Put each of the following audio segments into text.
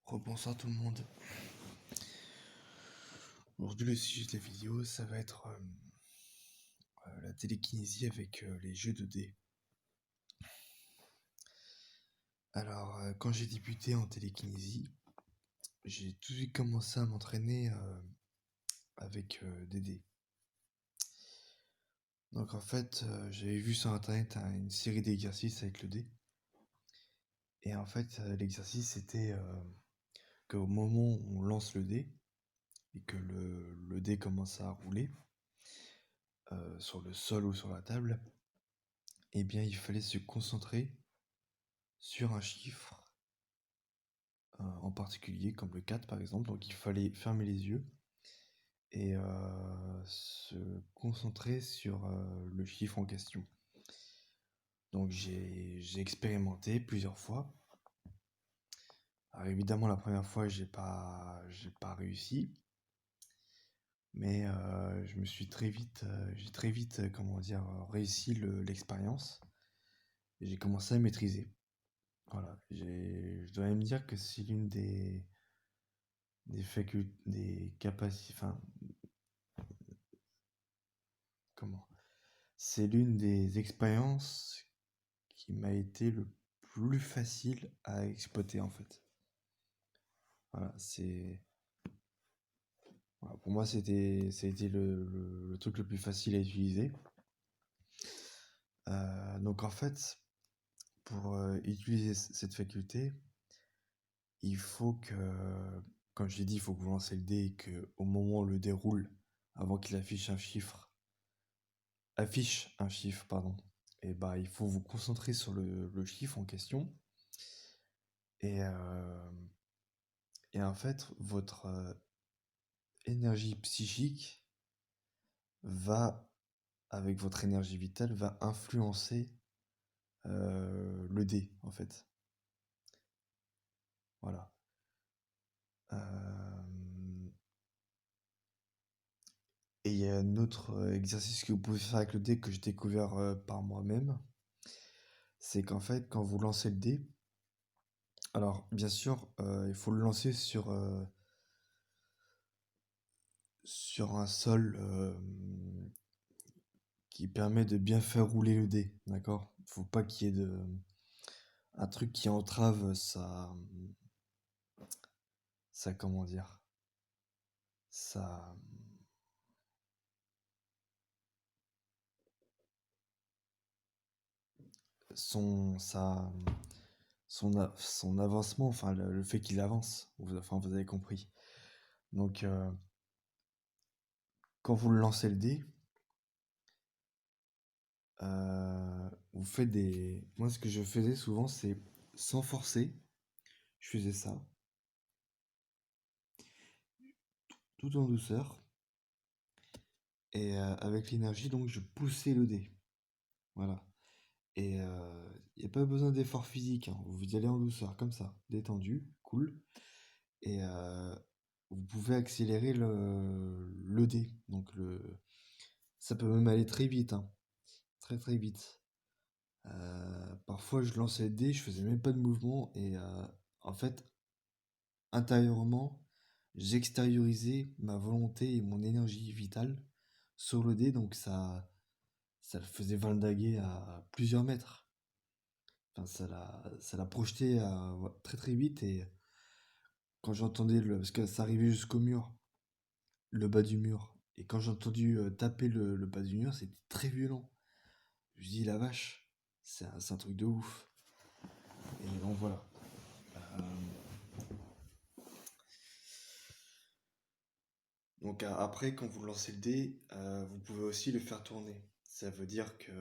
Rebonsoir tout le monde. Aujourd'hui, le sujet de la vidéo, ça va être la télékinésie avec les jeux de dés. Alors, quand j'ai débuté en télékinésie, j'ai tout de suite commencé à m'entraîner avec des dés. Donc en fait, j'avais vu sur internet une série d'exercices avec le dé. Et en fait, l'exercice c'était qu'au moment où on lance le dé et que le dé commence à rouler sur le sol ou sur la table, eh bien il fallait se concentrer sur un chiffre en particulier, comme le 4 par exemple. Donc il fallait fermer les yeux et se concentrer sur le chiffre en question. Donc j'ai expérimenté plusieurs fois. Alors évidemment la première fois j'ai pas réussi, mais je me suis j'ai très vite comment dire réussi l'expérience et j'ai commencé à maîtriser. Voilà, je dois même dire que c'est l'une des facultés, des capacités, enfin comment c'est l'une des expériences qui m'a été le plus facile à exploiter en fait. Voilà, voilà, pour moi ça a été le truc le plus facile à utiliser. Donc en fait, pour utiliser cette faculté, il faut que, comme je l'ai dit, il faut que vous lancez le dé et que au moment où le dé roule, avant qu'il affiche un chiffre, pardon, et bah il faut vous concentrer sur le chiffre en question. Et, euh, et en fait, votre énergie psychique va, avec votre énergie vitale, va influencer le dé, en fait. Voilà. Euh, et il y a un autre exercice que vous pouvez faire avec le dé que j'ai découvert par moi-même. C'est qu'en fait, quand vous lancez le dé, alors bien sûr, il faut le lancer sur un sol qui permet de bien faire rouler le dé, d'accord? Faut pas qu'il y ait un truc qui entrave sa comment dire, sa, son, sa, son avancement, enfin le fait qu'il avance, enfin vous avez compris. Donc quand vous le lancez le dé, vous faites moi ce que je faisais souvent c'est sans forcer, je faisais ça, tout en douceur, et avec l'énergie donc je poussais le dé, voilà. Et il n'y a pas besoin d'effort physique, hein. Vous y allez en douceur, comme ça, détendu, cool. Et vous pouvez accélérer le dé. Donc ça peut même aller très vite, hein. Très très vite. Parfois je lançais le dé, je faisais même pas de mouvement. Et en fait, intérieurement, j'extériorisais ma volonté et mon énergie vitale sur le dé. Donc ça le faisait valdaguer à plusieurs mètres. Enfin, ça l'a projeté très très vite et quand j'entendais parce que ça arrivait jusqu'au mur, le bas du mur, et quand j'ai entendu taper le bas du mur, c'était très violent. Je me dis la vache, c'est un truc de ouf. Et donc voilà. Donc après, quand vous lancez le dé, vous pouvez aussi le faire tourner. Ça veut dire que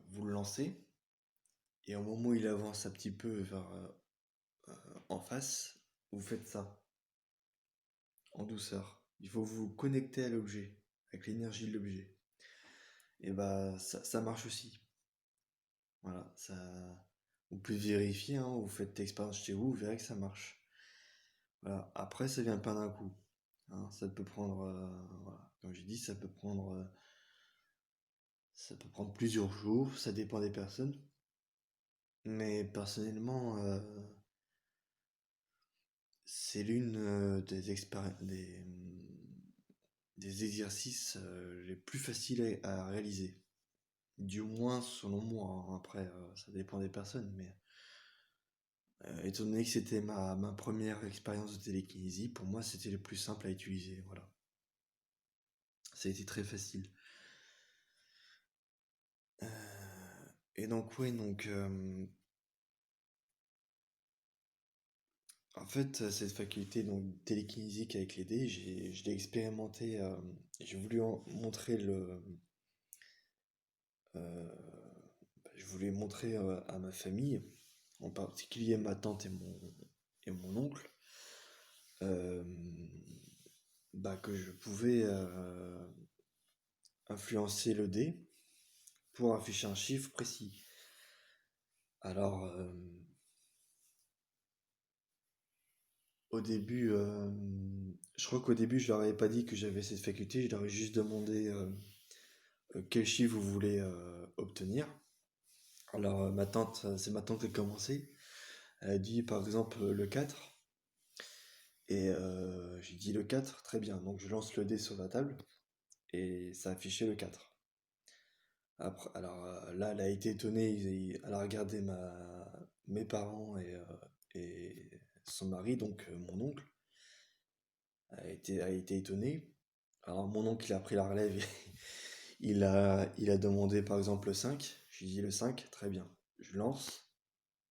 vous le lancez et au moment où il avance un petit peu en face, vous faites ça en douceur. Il faut vous connecter à l'objet, avec l'énergie de l'objet. Et bah ça marche aussi. Voilà, ça. Vous pouvez vérifier, hein, vous faites l'expérience chez vous, vous verrez que ça marche. Voilà. Après, ça vient pas d'un coup, hein. Ça peut prendre, voilà. Comme j'ai dit, ça peut prendre plusieurs jours, ça dépend des personnes. Mais personnellement, c'est l'une des exercices les plus faciles à réaliser. Du moins selon moi, hein. Après, ça dépend des personnes, mais étant donné que c'était ma première expérience de télékinésie, pour moi c'était le plus simple à utiliser. Voilà. Ça a été très facile. Et donc, ouais, donc, en fait, cette faculté donc télékinésique avec les dés, je l'ai expérimenté. J'ai voulu montrer euh, je voulais montrer à ma famille, en particulier ma tante et mon oncle, euh, que je pouvais influencer le dé pour afficher un chiffre précis. Alors, au début, je crois qu'au début, je leur avais pas dit que j'avais cette faculté, je leur ai juste demandé quel chiffre vous voulez obtenir. Alors, c'est ma tante qui a commencé. Elle a dit par exemple le 4. Et j'ai dit le 4 très bien. Donc, je lance le dé sur la table et ça affichait le 4. Après, alors là, elle a été étonnée, elle a regardé mes parents et son mari, donc mon oncle, a été étonné. Alors mon oncle, il a pris la relève, il a demandé par exemple le 5. J'ai dit le 5 très bien. Je lance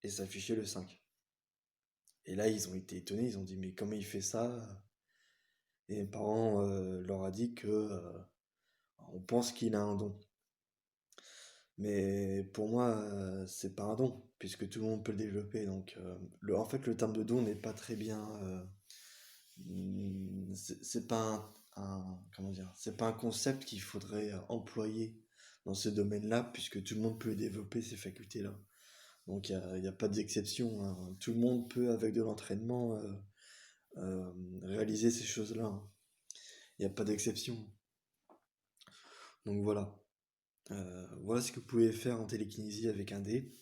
et ça affichait le 5. Et là, ils ont été étonnés, ils ont dit mais comment il fait ça? Et mes parents leur a dit que on pense qu'il a un don. Mais pour moi, c'est pas un don, puisque tout le monde peut le développer. Donc, en fait, le terme de don n'est pas très bien. C'est pas comment dire, c'est pas un concept qu'il faudrait employer dans ce domaine-là, puisque tout le monde peut développer ces facultés-là. Donc, il y a pas d'exception, hein. Tout le monde peut, avec de l'entraînement, réaliser ces choses-là, hein. Il n'y a pas d'exception. Donc, voilà. Voilà ce que vous pouvez faire en télékinésie avec un dé.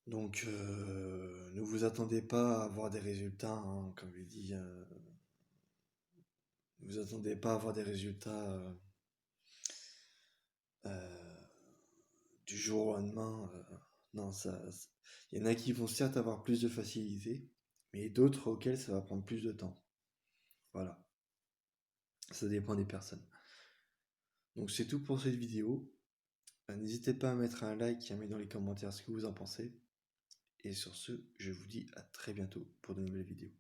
Donc, ne vous attendez pas à avoir des résultats, hein, comme je l'ai dit. Ne vous attendez pas à avoir des résultats euh, du jour au lendemain. Non, il y en a qui vont certes avoir plus de facilité, mais d'autres auxquels ça va prendre plus de temps. Voilà, ça dépend des personnes. Donc, c'est tout pour cette vidéo. N'hésitez pas à mettre un like et à mettre dans les commentaires ce que vous en pensez. Et sur ce, je vous dis à très bientôt pour de nouvelles vidéos.